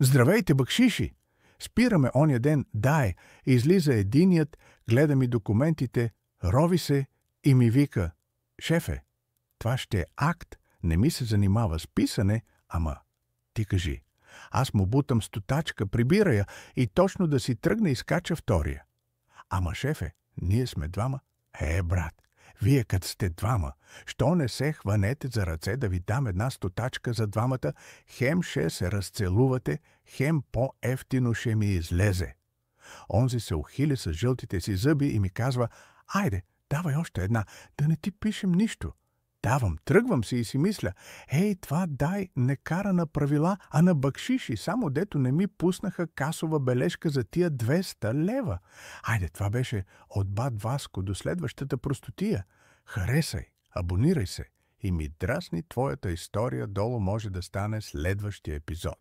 Здравейте, бакшиши! Спираме оня ден, излиза единият, гледа ми документите, рови се и ми вика: шефе, това ще е акт, не ми се занимава с писане, ама ти кажи. Аз му бутам стотачка, прибира я и точно да си тръгне и скача втория. Ама шефе, ние сме двама. Брат, вие като сте двама, що не се хванете за ръце да ви дам една стотачка за двамата, хем ще се разцелувате, хем по-ефтино ще ми излезе. Онзи се ухили с жълтите си зъби и ми казва: айде, давай още една, да не ти пишем нищо. Давам, тръгвам си и си мисля: това дай не кара на правила, а на бакшиши, само дето не ми пуснаха касова бележка за тия 200 лева. Айде, това беше от бат Васко до следващата простотия. Харесай, абонирай се и ми драсни твоята история, долу може да стане следващия епизод.